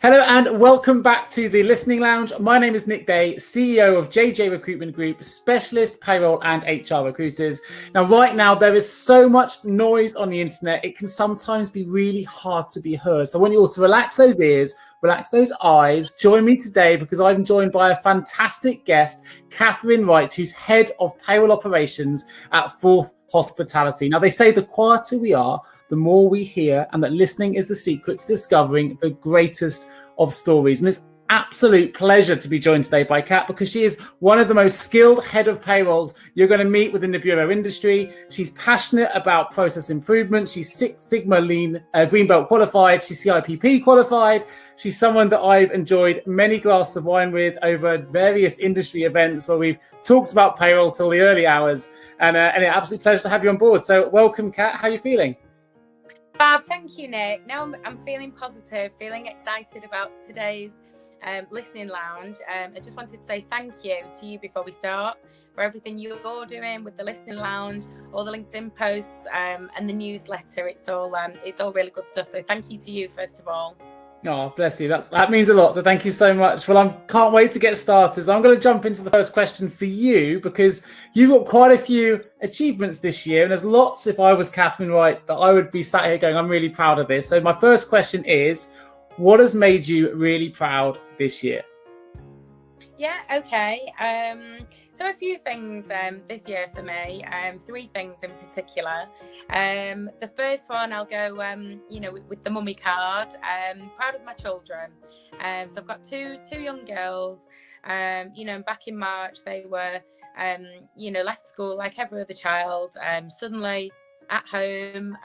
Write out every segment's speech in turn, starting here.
Hello and welcome back to the Listening Lounge. My name is Nick Day, CEO of JGA Recruitment Group, specialist payroll and HR recruiters. Now, right now, there is so much noise on the internet, it can sometimes be really hard to be heard. So I want you all to relax those ears, relax those eyes. Join me today because I'm joined by a fantastic guest, Kathryn Wright, who's head of payroll operations at Fourth Hospitality. Now, they say the quieter we are, the more we hear, and that listening is the secret to discovering the greatest of stories. And it's absolute pleasure to be joined today by Kat because she is one of the most skilled head of payrolls you're going to meet within the bureau industry. She's passionate about process improvement. She's Six Sigma Lean Green Belt qualified. She's CIPP qualified. She's someone that I've enjoyed many glasses of wine with over various industry events where we've talked about payroll till the early hours. And an absolute pleasure to have you on board. So welcome, Kat. How are you feeling? Fab, thank you, Nick. Now I'm feeling positive, feeling excited about today's listening lounge. I just wanted to say thank you to you before we start for everything you're doing with the listening lounge, all the LinkedIn posts, and the newsletter. It's all really good stuff. So thank you to you first of all. Oh, bless you. That means a lot. So thank you so much. Well, I can't wait to get started. So I'm going to jump into the first question for you because you've got quite a few achievements this year. And there's lots, if I was Kathryn Wright, that I would be sat here going, I'm really proud of this. So my first question is, what has made you really proud this year? Yeah, okay. So a few things this year for me, three things in particular. The first one, I'll go, with the mummy card. Proud of my children. So I've got two young girls. Back in March, they were, left school like every other child. Suddenly at home,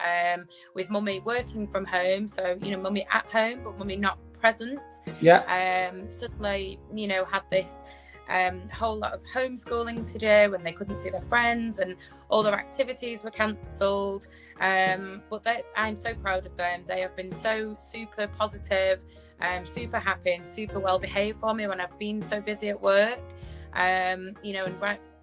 with mummy working from home. So, mummy at home, but mummy not present. Yeah. Suddenly, had this whole lot of homeschooling to do and they couldn't see their friends and all their activities were cancelled. But I'm so proud of them. They have been so super positive, super happy and super well behaved for me when I've been so busy at work.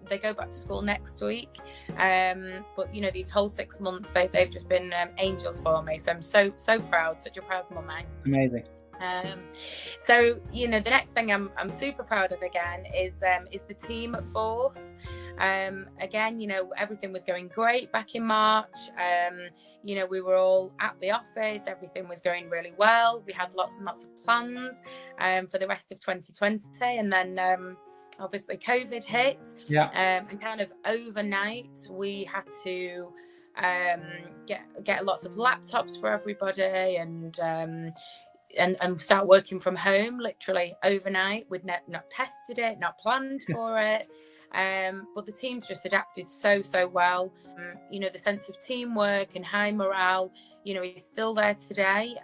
They go back to school next week. But these whole 6 months, they've just been angels for me. So I'm so proud, such a proud mummy. Amazing. So the next thing I'm super proud of again is the team at Fourth. Again, everything was going great back in March. We were all at the office, everything was going really well. We had lots and lots of plans for the rest of 2020, and then obviously COVID hit. Yeah. And kind of overnight we had to get lots of laptops for everybody and start working from home literally overnight. We'd not tested it, not planned for it. But the team's just adapted so well. The sense of teamwork and high morale, is still there today.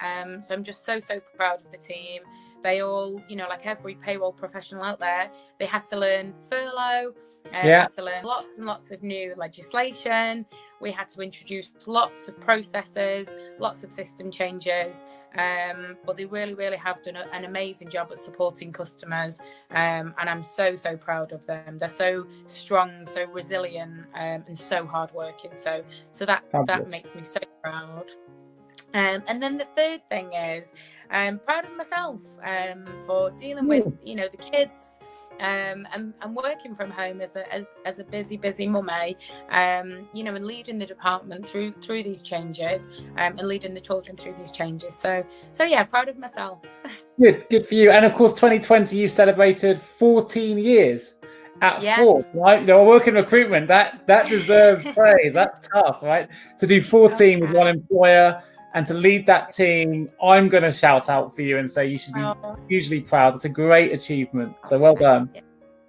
So I'm just so proud of the team. They all, like every payroll professional out there, they had to learn furlough. Had to learn lots and lots of new legislation. We had to introduce lots of processes, lots of system changes. But they really have done an amazing job at supporting customers. And I'm so proud of them. They're so strong, so resilient, and so hardworking. So that makes me so proud. And then the third thing is I'm proud of myself for dealing with the kids and working from home as a busy mummy, and leading the department through these changes, and leading the children through these changes. So yeah, proud of myself. Good for you. And of course 2020 you celebrated 14 years at Fourth, right? Working recruitment, that deserves praise. That's tough, right? To do 14 with one employer and to lead that team, I'm going to shout out for you and say you should be hugely proud. It's a great achievement. So well done.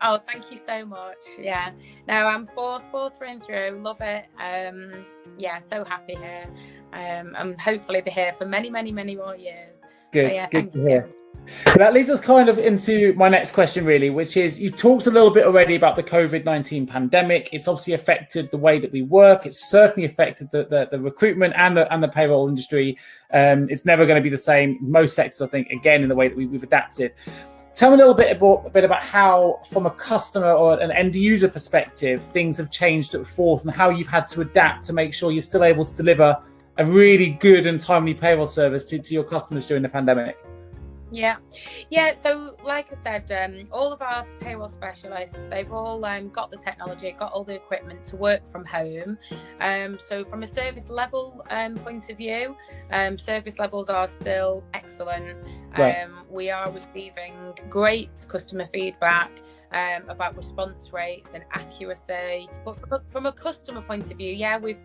Oh, thank you so much. Yeah. No, I'm fourth through and through. Love it. So happy here. And hopefully be here for many more years. Good. So, yeah, good to hear. But that leads us kind of into my next question, really, which is you've talked a little bit already about the COVID-19 pandemic. It's obviously affected the way that we work. It's certainly affected the recruitment and the payroll industry. It's never going to be the same. Most sectors, I think, again, in the way that we've adapted. Tell me a little bit about how, from a customer or an end user perspective, things have changed at Fourth and how you've had to adapt to make sure you're still able to deliver a really good and timely payroll service to your customers during the pandemic. Yeah. So, like I said, all of our payroll specialists, they've all got the technology, got all the equipment to work from home. So, from a service level point of view, service levels are still excellent. Right. We are receiving great customer feedback about response rates and accuracy. But from a customer point of view, yeah, we've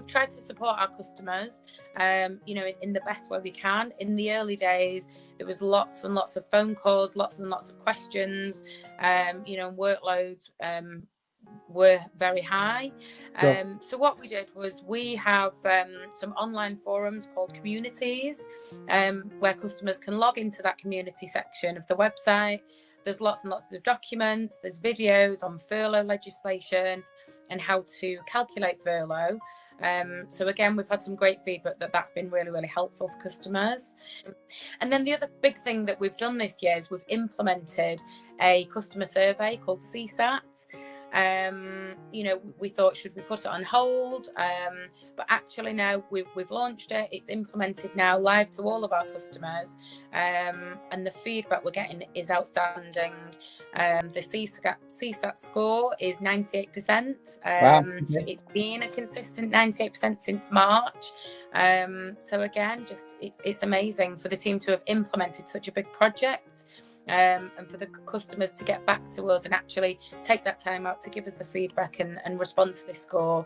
tried to support our customers, in the best way we can. In the early days, there was lots and lots of phone calls, lots and lots of questions, workloads were very high. Sure. So what we did was we have some online forums called communities, where customers can log into that community section of the website. There's lots and lots of documents, there's videos on furlough legislation and how to calculate furlough. So again, we've had some great feedback that's been really, really helpful for customers. And then the other big thing that we've done this year is we've implemented a customer survey called CSAT. We thought, should we put it on hold? But actually now we've launched it. It's implemented now, live to all of our customers. And the feedback we're getting is outstanding. The CSAT score is 98%. Wow. It's been a consistent 98% since March. So again, it's amazing for the team to have implemented such a big project. And for the customers to get back to us and actually take that time out to give us the feedback and respond to this score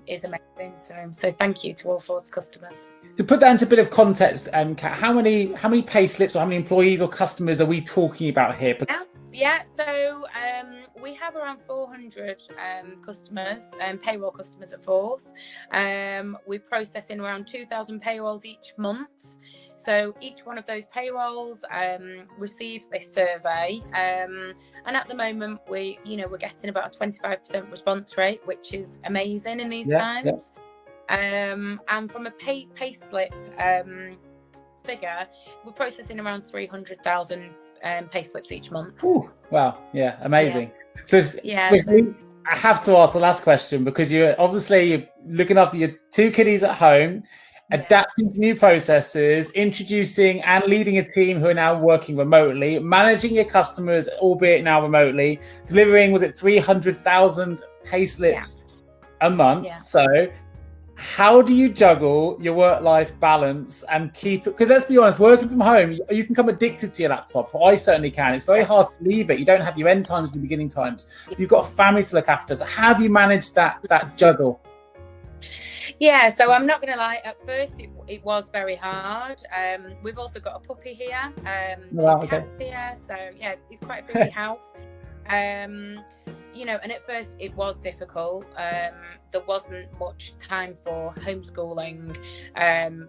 is amazing. So thank you to all Ford's customers. To put that into a bit of context, Kat, how many pay slips or how many employees or customers are we talking about here? Yeah, so we have around 400 customers, payroll customers at Forth. We're processing around 2,000 payrolls each month. So each one of those payrolls receives this survey, and at the moment we're getting about a 25% response rate, which is amazing in these times. And from a pay slip figure, we're processing around 300,000 pay slips each month. Ooh, wow, yeah, amazing. So I have to ask the last question, because you're looking after your two kiddies at home, adapting to new processes, introducing and leading a team who are now working remotely, managing your customers, albeit now remotely, delivering, was it 300,000 pay slips a month? Yeah. So how do you juggle your work-life balance and keep it? Because let's be honest, working from home, you can become addicted to your laptop. I certainly can. It's very hard to leave it. You don't have your end times and the beginning times. You've got a family to look after. So how have you managed that juggle? Yeah, so I'm not going to lie. At first, it was very hard. We've also got a puppy here, cats here. So yeah, it's quite a busy house. And at first it was difficult. There wasn't much time for homeschooling,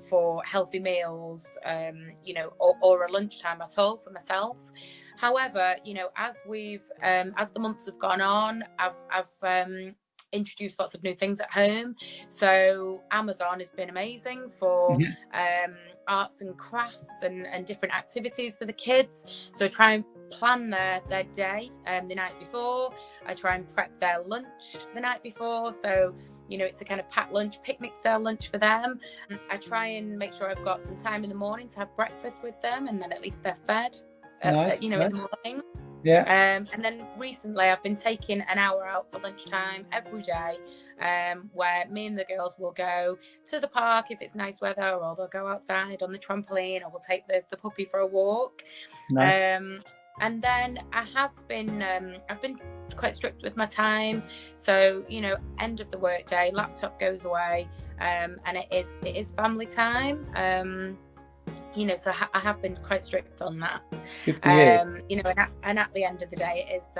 for healthy meals, or a lunchtime at all for myself. However, as the months have gone on, I've introduced lots of new things at home. So Amazon has been amazing for arts and crafts and different activities for the kids. So I try and plan their day the night before. I try and prep their lunch the night before. So it's a kind of packed lunch, picnic style lunch for them. I try and make sure I've got some time in the morning to have breakfast with them, and then at least they're fed in the morning. Yeah. And then recently I've been taking an hour out for lunchtime every day, where me and the girls will go to the park if it's nice weather, or they'll go outside on the trampoline, or we'll take the puppy for a walk. Nice. And then I've been quite strict with my time. So, end of the workday, laptop goes away, and it is family time. So I have been quite strict on that. And at the end of the day, it is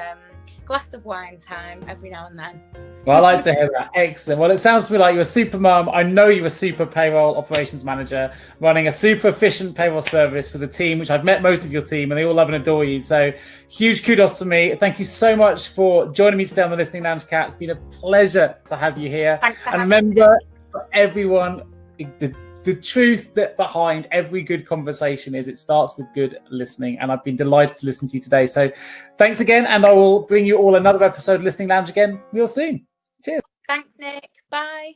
glass of wine time every now and then. Well, I like to hear that. Excellent. Well, it sounds to me like you're a super mum. I know you're a super payroll operations manager, running a super efficient payroll service for the team, which I've met most of your team, and they all love and adore you. So huge kudos to me. Thank you so much for joining me today on the Listening Lounge, Kat. It's been a pleasure to have you here. Thanks for having me. For everyone, the truth that behind every good conversation is it starts with good listening, and I've been delighted to listen to you today. So thanks again, and I will bring you all another episode of Listening Lounge again real soon. Cheers. Thanks, Nick. Bye.